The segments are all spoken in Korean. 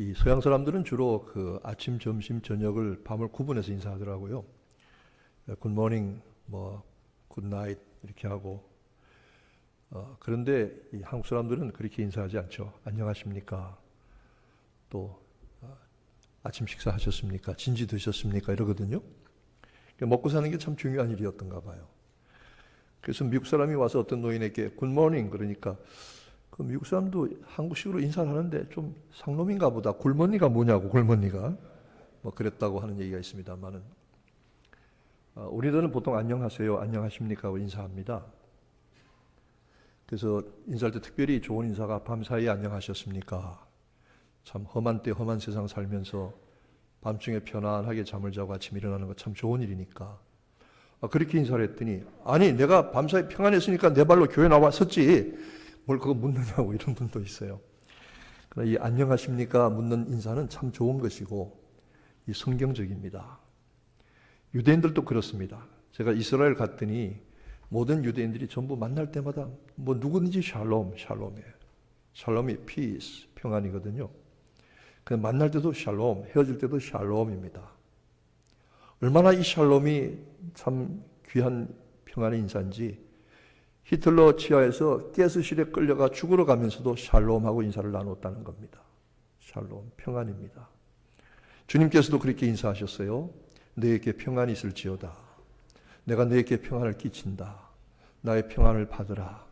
이 서양 사람들은 주로 그 아침, 점심, 저녁을 밤을 구분해서 인사하더라고요. 굿모닝, 뭐 굿나잇 이렇게 하고 그런데 이 한국 사람들은 그렇게 인사하지 않죠. 안녕하십니까? 또 아침 식사하셨습니까? 진지 드셨습니까? 이러거든요. 먹고 사는 게 참 중요한 일이었던가 봐요. 그래서 미국 사람이 와서 어떤 노인에게 굿모닝 그러니까 그 미국 사람도 한국식으로 인사를 하는데 좀 상놈인가 보다. 굴머니가 뭐냐고, 굴머니가. 뭐 그랬다고 하는 얘기가 있습니다만은 우리들은 보통 안녕하세요, 안녕하십니까 하고 인사합니다. 그래서 인사할 때 특별히 좋은 인사가 밤사이에 안녕하셨습니까? 참 험한 때 험한 세상 살면서 밤중에 편안하게 잠을 자고 아침 일어나는 거 참 좋은 일이니까 그렇게 인사를 했더니 아니 내가 밤사이 평안했으니까 내 발로 교회 나와 섰지 뭘 그거 묻느냐고 이런 분도 있어요. 그러나 이 안녕하십니까 묻는 인사는 참 좋은 것이고 이 성경적입니다. 유대인들도 그렇습니다. 제가 이스라엘 갔더니 모든 유대인들이 전부 만날 때마다 뭐 누구든지 샬롬, 샬롬이에요. 샬롬이 피스, 평안이거든요. 그냥 만날 때도 샬롬, 헤어질 때도 샬롬입니다. 얼마나 이 샬롬이 참 귀한 평안의 인사인지 히틀러 치하에서 가스실에 끌려가 죽으러 가면서도 샬롬하고 인사를 나눴다는 겁니다. 샬롬, 평안입니다. 주님께서도 그렇게 인사하셨어요. 너에게 평안이 있을지어다. 내가 너에게 평안을 끼친다. 나의 평안을 받으라.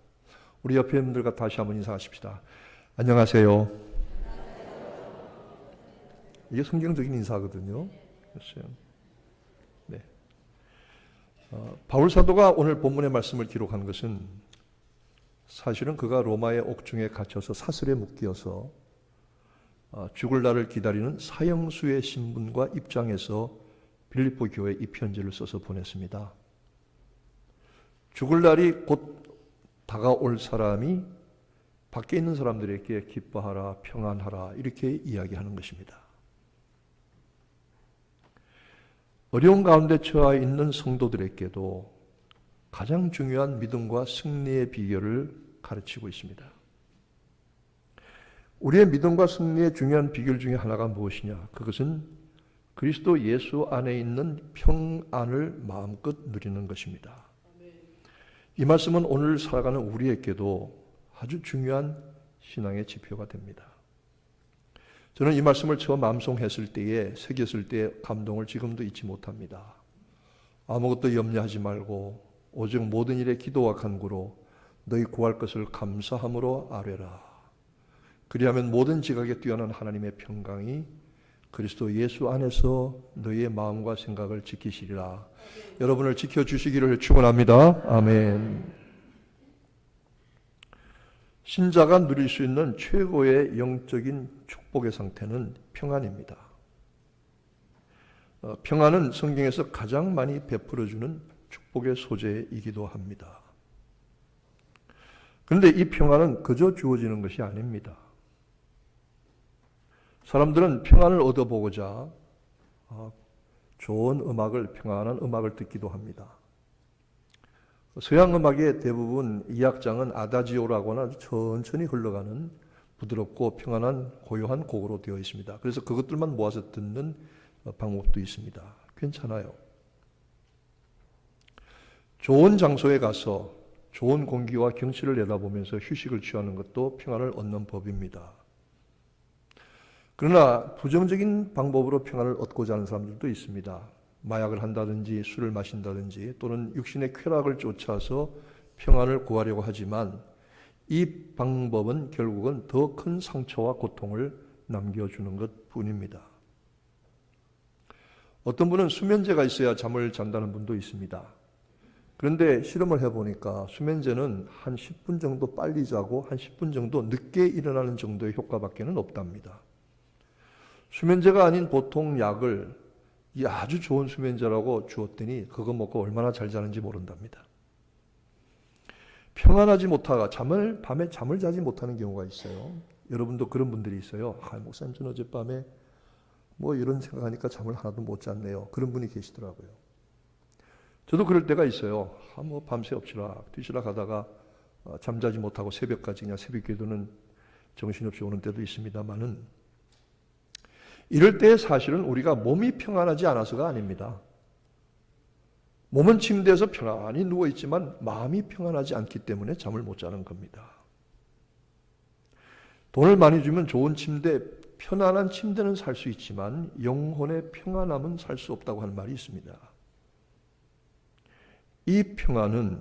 우리 옆에 있는 분들과 다시 한번 인사하십시다. 안녕하세요. 이게 성경적인 인사거든요. 네. 바울 사도가 오늘 본문의 말씀을 기록한 것은 사실은 그가 로마의 옥중에 갇혀서 사슬에 묶여서 죽을 날을 기다리는 사형수의 신분과 입장에서 빌립보 교회에 이 편지를 써서 보냈습니다. 죽을 날이 곧 다가올 사람이 밖에 있는 사람들에게 기뻐하라, 평안하라 이렇게 이야기하는 것입니다. 어려운 가운데 처해 있는 성도들에게도 가장 중요한 믿음과 승리의 비결을 가르치고 있습니다. 우리의 믿음과 승리의 중요한 비결 중에 하나가 무엇이냐? 그것은 그리스도 예수 안에 있는 평안을 마음껏 누리는 것입니다. 이 말씀은 오늘 살아가는 우리에게도 아주 중요한 신앙의 지표가 됩니다. 저는 이 말씀을 처음 암송했을 때에 새겼을 때의 감동을 지금도 잊지 못합니다. 아무것도 염려하지 말고 오직 모든 일에 기도와 간구로 너희 구할 것을 감사함으로 아뢰라. 그리하면 모든 지각에 뛰어난 하나님의 평강이 그리스도 예수 안에서 너희의 마음과 생각을 지키시리라. 여러분을 지켜주시기를 축원합니다. 아멘. 신자가 누릴 수 있는 최고의 영적인 축복의 상태는 평안입니다. 평안은 성경에서 가장 많이 베풀어주는 축복의 소재이기도 합니다. 그런데 이 평안은 그저 주어지는 것이 아닙니다. 사람들은 평안을 얻어보고자 좋은 음악을, 평안한 음악을 듣기도 합니다. 서양 음악의 대부분 이 악장은 아다지오라고 하는 아주 천천히 흘러가는 부드럽고 평안한 고요한 곡으로 되어 있습니다. 그래서 그것들만 모아서 듣는 방법도 있습니다. 괜찮아요. 좋은 장소에 가서 좋은 공기와 경치를 내다보면서 휴식을 취하는 것도 평안을 얻는 법입니다. 그러나 부정적인 방법으로 평안을 얻고자 하는 사람들도 있습니다. 마약을 한다든지 술을 마신다든지 또는 육신의 쾌락을 쫓아서 평안을 구하려고 하지만 이 방법은 결국은 더 큰 상처와 고통을 남겨주는 것 뿐입니다. 어떤 분은 수면제가 있어야 잠을 잔다는 분도 있습니다. 그런데 실험을 해보니까 수면제는 한 10분 정도 빨리 자고 한 10분 정도 늦게 일어나는 정도의 효과밖에는 없답니다. 수면제가 아닌 보통 약을 이 아주 좋은 수면제라고 주었더니 그거 먹고 얼마나 잘 자는지 모른답니다. 평안하지 못하가 밤에 잠을 자지 못하는 경우가 있어요. 여러분도 그런 분들이 있어요. 목사님 전 어젯밤에 뭐 이런 생각하니까 잠을 하나도 못 잤네요. 그런 분이 계시더라고요. 저도 그럴 때가 있어요. 뭐 밤새 엎치락 뒤치락 하다가 잠자지 못하고 새벽까지 그냥 새벽 기도는 정신없이 오는 때도 있습니다만은 이럴 때 사실은 우리가 몸이 평안하지 않아서가 아닙니다. 몸은 침대에서 편안히 누워있지만 마음이 평안하지 않기 때문에 잠을 못 자는 겁니다. 돈을 많이 주면 좋은 침대, 편안한 침대는 살 수 있지만 영혼의 평안함은 살 수 없다고 하는 말이 있습니다. 이 평안은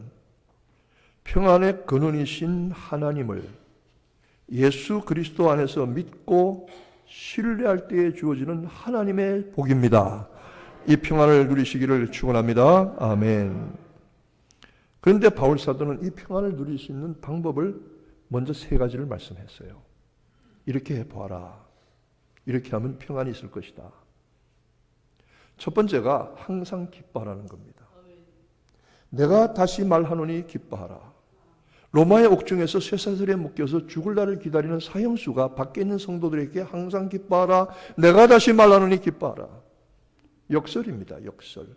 평안의 근원이신 하나님을 예수 그리스도 안에서 믿고 신뢰할 때에 주어지는 하나님의 복입니다. 이 평안을 누리시기를 축원합니다. 아멘. 그런데 바울 사도는 이 평안을 누릴 수 있는 방법을 먼저 세 가지를 말씀했어요. 이렇게 해봐라. 이렇게 하면 평안이 있을 것이다. 첫 번째가 항상 기뻐하라는 겁니다. 내가 다시 말하노니 기뻐하라. 로마의 옥중에서 쇠사슬에 묶여서 죽을 날을 기다리는 사형수가 밖에 있는 성도들에게 항상 기뻐하라. 내가 다시 말하노니 기뻐하라. 역설입니다. 역설.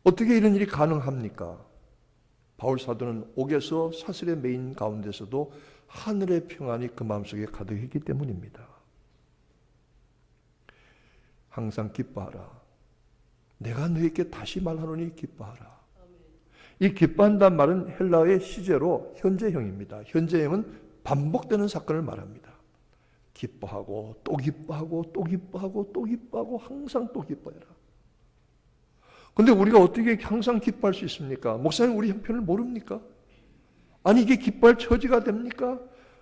어떻게 이런 일이 가능합니까? 바울 사도는 옥에서 사슬에 매인 가운데서도 하늘의 평안이 그 마음속에 가득했기 때문입니다. 항상 기뻐하라. 내가 너에게 다시 말하노니 기뻐하라. 이 기뻐한다는 말은 헬라어의 시제로 현재형입니다. 현재형은 반복되는 사건을 말합니다. 기뻐하고 또 기뻐하고 또 기뻐하고 또 기뻐하고 항상 또 기뻐해라. 그런데 우리가 어떻게 항상 기뻐할 수 있습니까? 목사님 우리 형편을 모릅니까? 아니 이게 기뻐할 처지가 됩니까?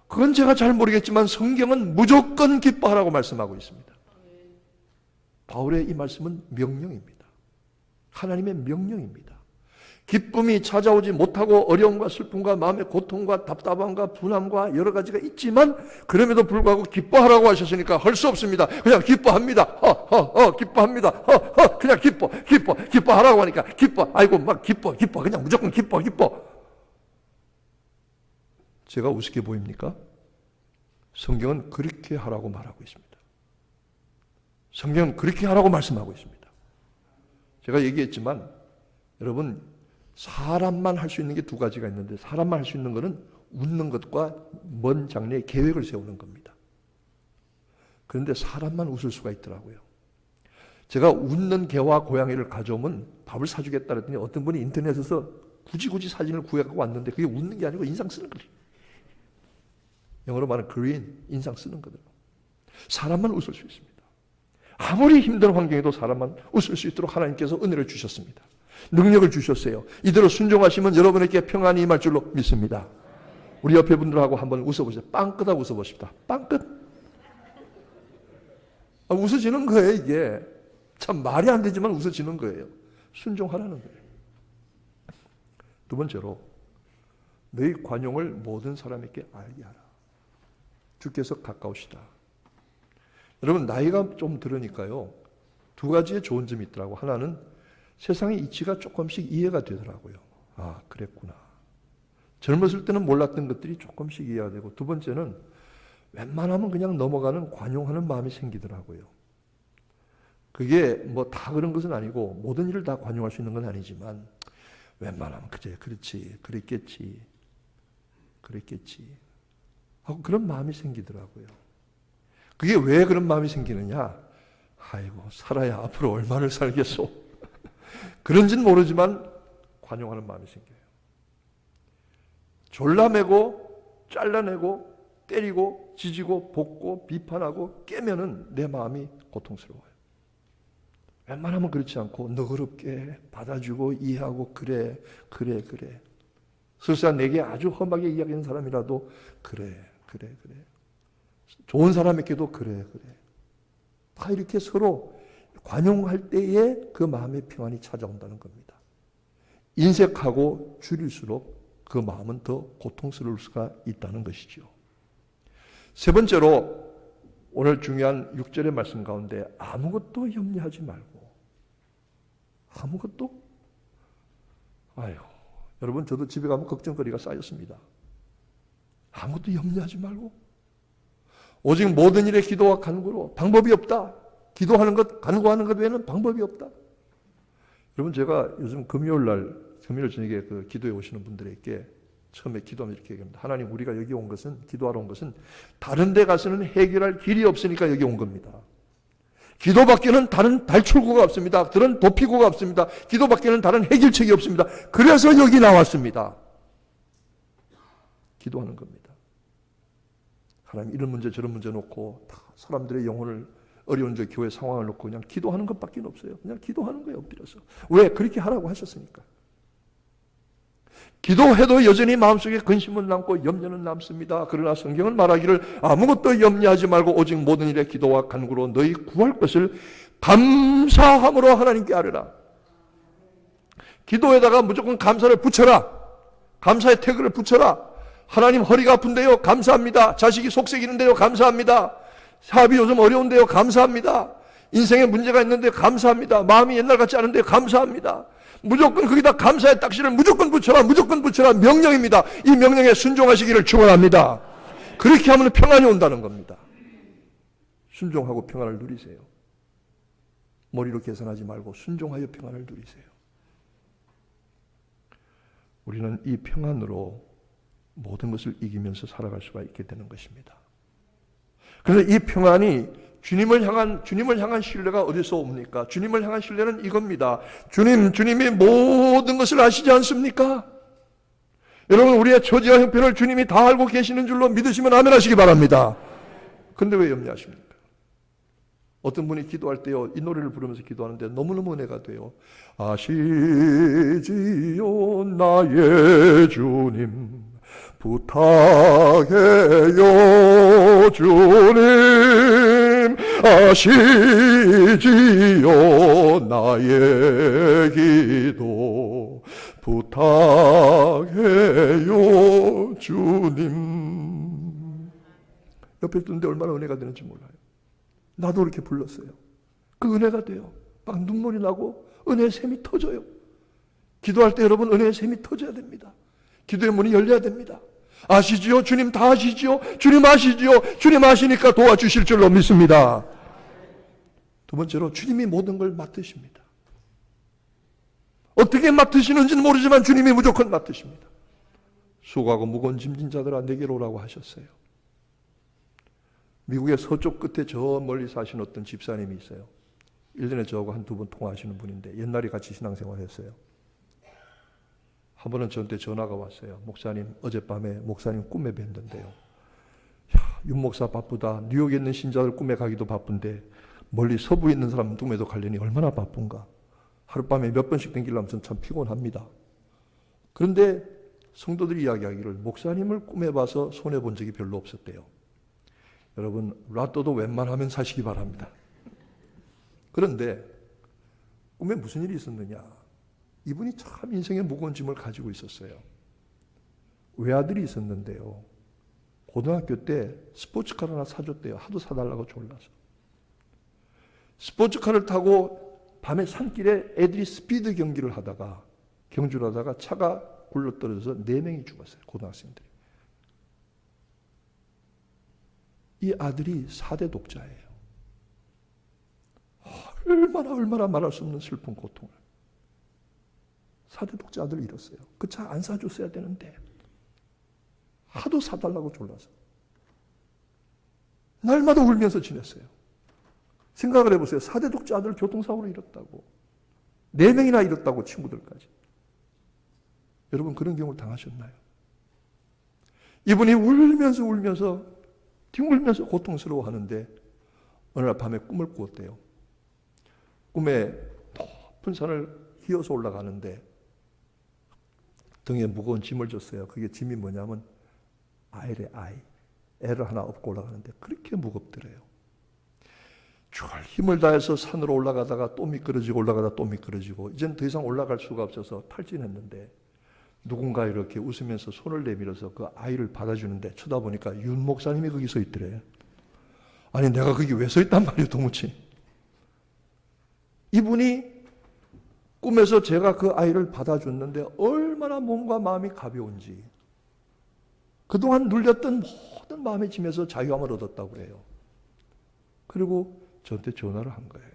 그건 제가 잘 모르겠지만 성경은 무조건 기뻐하라고 말씀하고 있습니다. 바울의 이 말씀은 명령입니다. 하나님의 명령입니다. 기쁨이 찾아오지 못하고 어려움과 슬픔과 마음의 고통과 답답함과 분함과 여러 가지가 있지만 그럼에도 불구하고 기뻐하라고 하셨으니까 할 수 없습니다. 그냥 기뻐합니다. 기뻐합니다. 그냥 기뻐하라고 하니까 기뻐. 아이고 막 기뻐. 그냥 무조건 기뻐. 제가 우습게 보입니까? 성경은 그렇게 하라고 말하고 있습니다. 성경은 그렇게 하라고 말씀하고 있습니다. 제가 얘기했지만 여러분 사람만 할 수 있는 게 두 가지가 있는데 사람만 할 수 있는 것은 웃는 것과 먼 장래의 계획을 세우는 겁니다. 그런데 사람만 웃을 수가 있더라고요. 제가 웃는 개와 고양이를 가져오면 밥을 사주겠다 그랬더니 어떤 분이 인터넷에서 굳이 사진을 구해갖고 왔는데 그게 웃는 게 아니고 인상 쓰는 거예요. 영어로 말하는 그린, 인상 쓰는 거더라고요. 사람만 웃을 수 있습니다. 아무리 힘든 환경에도 사람만 웃을 수 있도록 하나님께서 은혜를 주셨습니다. 능력을 주셨어요. 이대로 순종하시면 여러분에게 평안이 임할 줄로 믿습니다. 우리 옆에 분들하고 한번 웃어보세요. 빵긋하고 웃어보십시다. 빵긋. 웃어지는 거예요 이게. 참 말이 안 되지만 웃어지는 거예요. 순종하라는 거예요. 두 번째로 너희 관용을 모든 사람에게 알게 하라. 주께서 가까우시다. 여러분 나이가 좀 들으니까요. 두 가지의 좋은 점이 있더라고. 하나는 세상의 이치가 조금씩 이해가 되더라고요. 아 그랬구나. 젊었을 때는 몰랐던 것들이 조금씩 이해가 되고 두 번째는 웬만하면 그냥 넘어가는 관용하는 마음이 생기더라고요. 그게 뭐 다 그런 것은 아니고 모든 일을 다 관용할 수 있는 건 아니지만 웬만하면 그래 그렇지 그랬겠지 하고 그런 마음이 생기더라고요. 그게 왜 그런 마음이 생기느냐? 아이고 살아야 앞으로 얼마를 살겠소. 그런지는 모르지만 관용하는 마음이 생겨요. 졸라매고 잘라내고 때리고 지지고 볶고 비판하고 깨면은 내 마음이 고통스러워요. 웬만하면 그렇지 않고 너그럽게 받아주고 이해하고 그래. 설사 내게 아주 험하게 이야기하는 사람이라도 그래. 좋은 사람에게도 그래. 다 이렇게 서로 관용할 때에 그 마음의 평안이 찾아온다는 겁니다. 인색하고 줄일수록 그 마음은 더 고통스러울 수가 있다는 것이죠. 세 번째로 오늘 중요한 6절의 말씀 가운데 아무것도 염려하지 말고 아무것도 여러분 저도 집에 가면 걱정거리가 쌓였습니다. 아무것도 염려하지 말고 오직 모든 일에 기도와 간구로 방법이 없다. 기도하는 것, 간구하는 것 외에는 방법이 없다. 여러분 제가 요즘 금요일 저녁에 그 기도에 오시는 분들에게 처음에 기도하면 이렇게 얘기합니다. 하나님 우리가 여기 온 것은 기도하러 온 것은 다른 데 가서는 해결할 길이 없으니까 여기 온 겁니다. 기도밖에는 다른 탈출구가 없습니다. 다른 도피구가 없습니다. 기도밖에는 다른 해결책이 없습니다. 그래서 여기 나왔습니다. 기도하는 겁니다. 하나님 이런 문제 저런 문제 놓고 다 사람들의 영혼을 어려운 저 교회 상황을 놓고 그냥 기도하는 것밖에 없어요. 그냥 기도하는 거예요. 엎드려서. 왜? 그렇게 하라고 하셨으니까. 기도해도 여전히 마음속에 근심은 남고 염려는 남습니다. 그러나 성경은 말하기를 아무것도 염려하지 말고 오직 모든 일에 기도와 간구로 너희 구할 것을 감사함으로 하나님께 아뢰라. 기도에다가 무조건 감사를 붙여라. 감사의 태그를 붙여라. 하나님 허리가 아픈데요. 감사합니다. 자식이 속색이는데요. 감사합니다. 사업이 요즘 어려운데요. 감사합니다. 인생에 문제가 있는데 감사합니다. 마음이 옛날 같지 않은데 감사합니다. 무조건 거기다 감사의 딱지를 무조건 붙여라. 무조건 붙여라. 명령입니다. 이 명령에 순종하시기를 축원합니다. 그렇게 하면 평안이 온다는 겁니다. 순종하고 평안을 누리세요. 머리로 계산하지 말고 순종하여 평안을 누리세요. 우리는 이 평안으로 모든 것을 이기면서 살아갈 수가 있게 되는 것입니다. 그래서 이 평안이 주님을 향한 신뢰가 어디서 옵니까? 주님을 향한 신뢰는 이겁니다. 주님이 모든 것을 아시지 않습니까? 여러분, 우리의 처지와 형편을 주님이 다 알고 계시는 줄로 믿으시면 아멘 하시기 바랍니다. 그런데 왜 염려하십니까? 어떤 분이 기도할 때요, 이 노래를 부르면서 기도하는데 너무너무 은혜가 돼요. 아시지요 나의 주님, 부탁해요 주님, 아시지요 나의 기도, 부탁해요 주님. 옆에 있는데 얼마나 은혜가 되는지 몰라요. 나도 그렇게 불렀어요. 그 은혜가 돼요. 막 눈물이 나고 은혜의 샘이 터져요. 기도할 때 여러분 은혜의 샘이 터져야 됩니다. 기도의 문이 열려야 됩니다. 아시지요? 주님 다 아시지요? 주님 아시지요? 주님 아시니까 도와주실 줄로 믿습니다. 두 번째로 주님이 모든 걸 맡으십니다. 어떻게 맡으시는지는 모르지만 주님이 무조건 맡으십니다. 수고하고 무거운 짐진 자들아 내게로 오라고 하셨어요. 미국의 서쪽 끝에 저 멀리 사신 어떤 집사님이 있어요. 1년에 저하고 한두 번 통화하시는 분인데 옛날에 같이 신앙생활 했어요. 한 번은 저한테 전화가 왔어요. 목사님, 어젯밤에 목사님 꿈에 뵀는데요. 윤 목사 바쁘다. 뉴욕에 있는 신자들 꿈에 가기도 바쁜데 멀리 서부에 있는 사람 꿈에도 가려니 얼마나 바쁜가. 하룻밤에 몇 번씩 댕기려면 전 참 피곤합니다. 그런데 성도들이 이야기하기를 목사님을 꿈에 봐서 손해본 적이 별로 없었대요. 여러분, 라또도 웬만하면 사시기 바랍니다. 그런데 꿈에 무슨 일이 있었느냐. 이분이 참 인생의 무거운 짐을 가지고 있었어요. 외아들이 있었는데요. 고등학교 때 스포츠카 하나 사줬대요. 하도 사달라고 졸라서. 스포츠카를 타고 밤에 산길에 애들이 스피드 경기를 하다가 경주를 하다가 차가 굴러떨어져서 4명이 죽었어요. 고등학생들이. 이 아들이 4대 독자예요. 얼마나 말할 수 없는 슬픈 고통을. 4대 독자 아들을 잃었어요. 그 차 안 사줬어야 되는데 하도 사달라고 졸라서 날마다 울면서 지냈어요. 생각을 해보세요. 4대 독자 아들 교통사고로 잃었다고. 4명이나 잃었다고 친구들까지. 여러분 그런 경우를 당하셨나요? 이분이 울면서 뒹굴면서 고통스러워하는데 어느 날 밤에 꿈을 꾸었대요. 꿈에 높은 산을 기어서 올라가는데 등에 무거운 짐을 줬어요. 그게 짐이 뭐냐면 아이래 아이. 애를 하나 업고 올라가는데 그렇게 무겁더래요. 줄 힘을 다해서 산으로 올라가다가 또 미끄러지고 올라가다 또 미끄러지고 이제는 더 이상 올라갈 수가 없어서 탈진했는데 누군가 이렇게 웃으면서 손을 내밀어서 그 아이를 받아주는데 쳐다보니까 윤 목사님이 거기 서 있더래. 아니 내가 거기 왜 서 있단 말이에요 도무지. 이분이 꿈에서 제가 그 아이를 받아줬는데 얼마나 몸과 마음이 가벼운지 그동안 눌렸던 모든 마음의 짐에서 자유함을 얻었다고 해요. 그리고 저한테 전화를 한 거예요.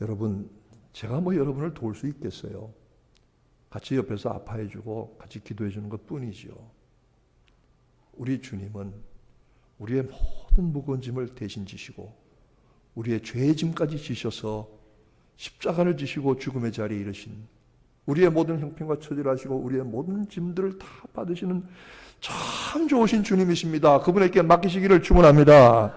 여러분 제가 뭐 여러분을 도울 수 있겠어요. 같이 옆에서 아파해주고 같이 기도해주는 것 뿐이지요. 우리 주님은 우리의 모든 무거운 짐을 대신 지시고 우리의 죄의 짐까지 지셔서 십자가를 지시고 죽음의 자리에 이르신, 우리의 모든 형편과 처지를 하시고 우리의 모든 짐들을 다 받으시는 참 좋으신 주님이십니다. 그분에게 맡기시기를 축원합니다.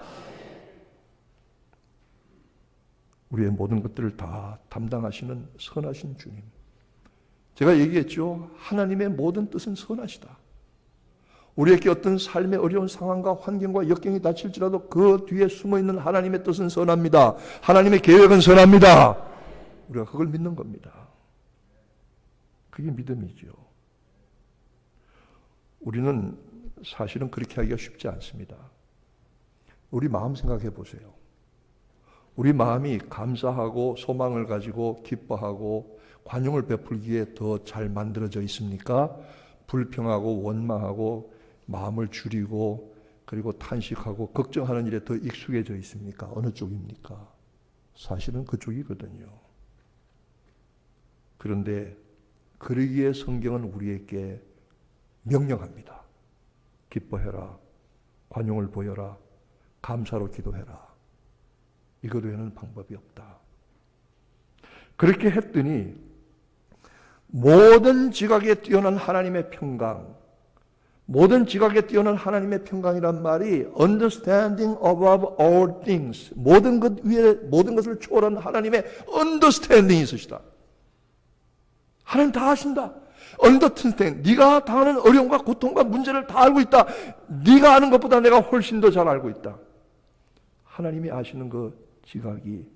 우리의 모든 것들을 다 담당하시는 선하신 주님. 제가 얘기했죠. 하나님의 모든 뜻은 선하시다. 우리에게 어떤 삶의 어려운 상황과 환경과 역경이 닥칠지라도 그 뒤에 숨어있는 하나님의 뜻은 선합니다. 하나님의 계획은 선합니다. 우리가 그걸 믿는 겁니다. 그게 믿음이죠. 우리는 사실은 그렇게 하기가 쉽지 않습니다. 우리 마음 생각해 보세요. 우리 마음이 감사하고 소망을 가지고 기뻐하고 관용을 베풀기에 더 잘 만들어져 있습니까? 불평하고 원망하고 마음을 줄이고 그리고 탄식하고 걱정하는 일에 더 익숙해져 있습니까? 어느 쪽입니까? 사실은 그쪽이거든요. 그런데 그러기에 성경은 우리에게 명령합니다. 기뻐해라. 관용을 보여라. 감사로 기도해라. 이것 외에는 방법이 없다. 그렇게 했더니 모든 지각에 뛰어난 하나님의 평강, 모든 지각에 뛰어난 하나님의 평강이란 말이 understanding above all things, 모든 것 위에 모든 것을 초월한 하나님의 understanding이 있으시다. 하나님 다 아신다. understand, 네가 당하는 어려움과 고통과 문제를 다 알고 있다. 네가 아는 것보다 내가 훨씬 더 잘 알고 있다. 하나님이 아시는 그 지각이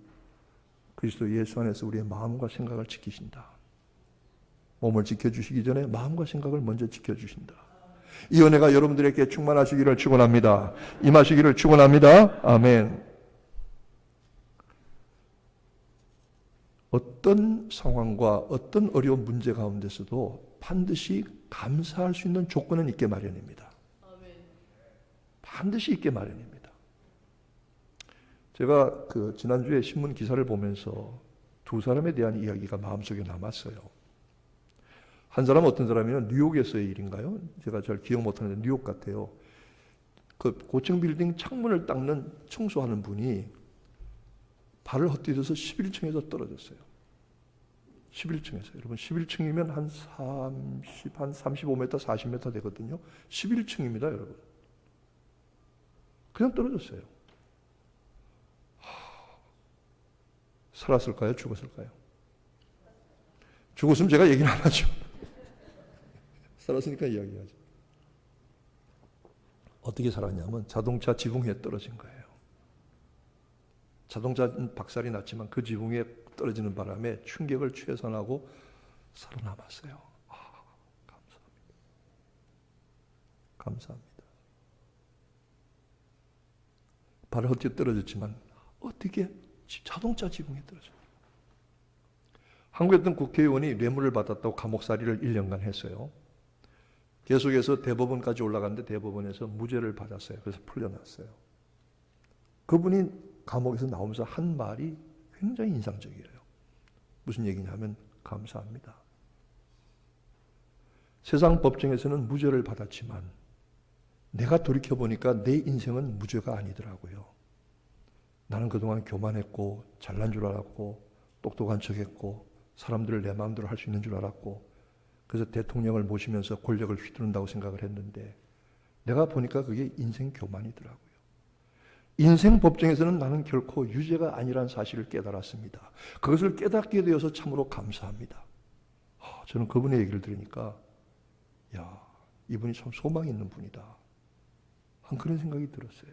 그리스도 예수 안에서 우리의 마음과 생각을 지키신다. 몸을 지켜주시기 전에 마음과 생각을 먼저 지켜주신다. 이 은혜가 여러분들에게 충만하시기를 축원합니다. 임하시기를 축원합니다. 아멘. 어떤 상황과 어떤 어려운 문제 가운데서도 반드시 감사할 수 있는 조건은 있게 마련입니다. 반드시 있게 마련입니다. 제가 지난주에 신문 기사를 보면서 두 사람에 대한 이야기가 마음속에 남았어요. 한 사람은 어떤 사람이면 뉴욕에서의 일인가요? 제가 잘 기억 못하는데 뉴욕 같아요. 그 고층 빌딩 창문을 닦는 청소하는 분이 발을 헛디뎌서 11층에서 떨어졌어요. 11층에서. 여러분 11층이면 한 35m, 40m 되거든요. 11층입니다, 여러분. 그냥 떨어졌어요. 살았을까요? 죽었을까요? 죽었으면 제가 얘기는 안 하죠. 살았으니까 이야기하죠. 어떻게 살았냐면 자동차 지붕 위에 떨어진 거예요. 자동차는 박살이 났지만 그 지붕 위에 떨어지는 바람에 충격을 최소화하고 살아남았어요. 감사합니다. 감사합니다. 발을 헛디뎌 떨어졌지만 어떻게 자동차 지붕에 떨어져요. 한국에 있던 국회의원이 뇌물을 받았다고 감옥살이를 1년간 했어요. 계속해서 대법원까지 올라갔는데 대법원에서 무죄를 받았어요. 그래서 풀려났어요. 그분이 감옥에서 나오면서 한 말이 굉장히 인상적이에요. 무슨 얘기냐면 감사합니다. 세상 법정에서는 무죄를 받았지만 내가 돌이켜보니까 내 인생은 무죄가 아니더라고요. 나는 그동안 교만했고 잘난 줄 알았고 똑똑한 척했고 사람들을 내 마음대로 할 수 있는 줄 알았고 그래서 대통령을 모시면서 권력을 휘두른다고 생각을 했는데 내가 보니까 그게 인생 교만이더라고요. 인생 법정에서는 나는 결코 유죄가 아니라는 사실을 깨달았습니다. 그것을 깨닫게 되어서 참으로 감사합니다. 저는 그분의 얘기를 들으니까 야, 이분이 참 소망이 있는 분이다. 한 그런 생각이 들었어요.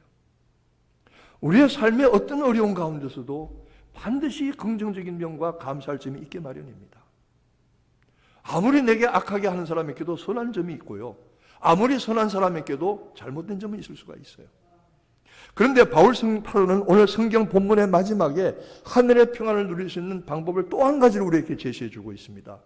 우리의 삶의 어떤 어려운 가운데서도 반드시 긍정적인 면과 감사할 점이 있게 마련입니다. 아무리 내게 악하게 하는 사람에게도 선한 점이 있고요. 아무리 선한 사람에게도 잘못된 점은 있을 수가 있어요. 그런데 바울은 오늘 성경 본문의 마지막에 하늘의 평안을 누릴 수 있는 방법을 또 한 가지를 우리에게 제시해 주고 있습니다.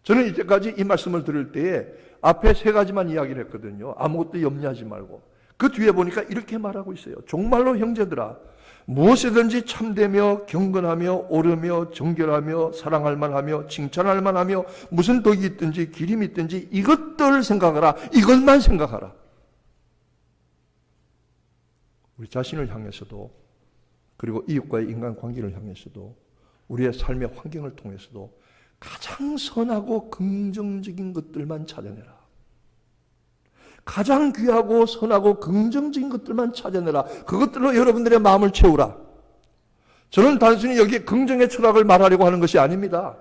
저는 이때까지 이 말씀을 들을 때에 앞에 세 가지만 이야기를 했거든요. 아무것도 염려하지 말고. 그 뒤에 보니까 이렇게 말하고 있어요. 정말로 형제들아, 무엇이든지 참되며 경건하며 옳으며 정결하며 사랑할 만하며 칭찬할 만하며 무슨 덕이 있든지 기림이 있든지 이것들 생각하라. 이것만 생각하라. 우리 자신을 향해서도, 그리고 이웃과의 인간관계를 향해서도, 우리의 삶의 환경을 통해서도 가장 선하고 긍정적인 것들만 찾아내라. 가장 귀하고 선하고 긍정적인 것들만 찾아내라. 그것들로 여러분들의 마음을 채우라. 저는 단순히 여기 긍정의 철학을 말하려고 하는 것이 아닙니다.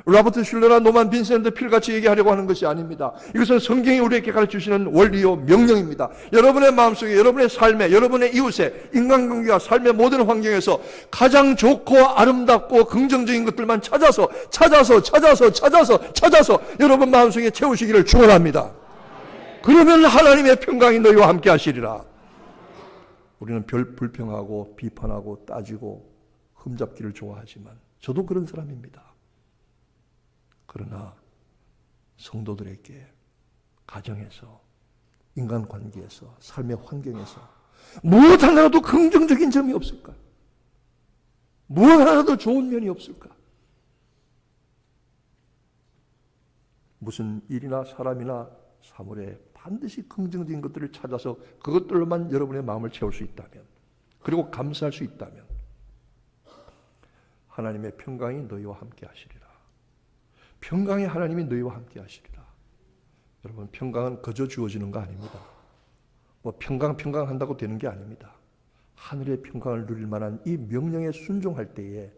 로버트 슐러나 노만 빈센트 필같이 얘기하려고 하는 것이 아닙니다. 이것은 성경이 우리에게 가르쳐주시는 원리요 명령입니다. 여러분의 마음속에, 여러분의 삶에, 여러분의 이웃에, 인간관계와 삶의 모든 환경에서 가장 좋고 아름답고 긍정적인 것들만 찾아서 여러분 마음속에 채우시기를 축원합니다. 그러면 하나님의 평강이 너희와 함께 하시리라. 우리는 별 불평하고 비판하고 따지고 흠잡기를 좋아하지만 저도 그런 사람입니다. 그러나 성도들에게 가정에서, 인간관계에서, 삶의 환경에서 무엇 하나라도 긍정적인 점이 없을까? 무엇 하나라도 좋은 면이 없을까? 무슨 일이나 사람이나 사물에 반드시 긍정적인 것들을 찾아서 그것들로만 여러분의 마음을 채울 수 있다면, 그리고 감사할 수 있다면 하나님의 평강이 너희와 함께 하시리라. 평강의 하나님이 너희와 함께 하시리라. 여러분, 평강은 거저 주어지는 거 아닙니다. 뭐 평강 한다고 되는 게 아닙니다. 하늘의 평강을 누릴 만한 이 명령에 순종할 때에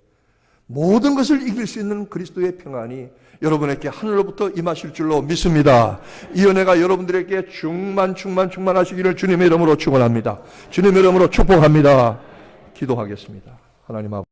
모든 것을 이길 수 있는 그리스도의 평안이 여러분에게 하늘로부터 임하실 줄로 믿습니다. 이 은혜가 여러분들에게 충만하시기를 주님의 이름으로 축원합니다. 주님의 이름으로 축복합니다. 기도하겠습니다. 하나님 아버지,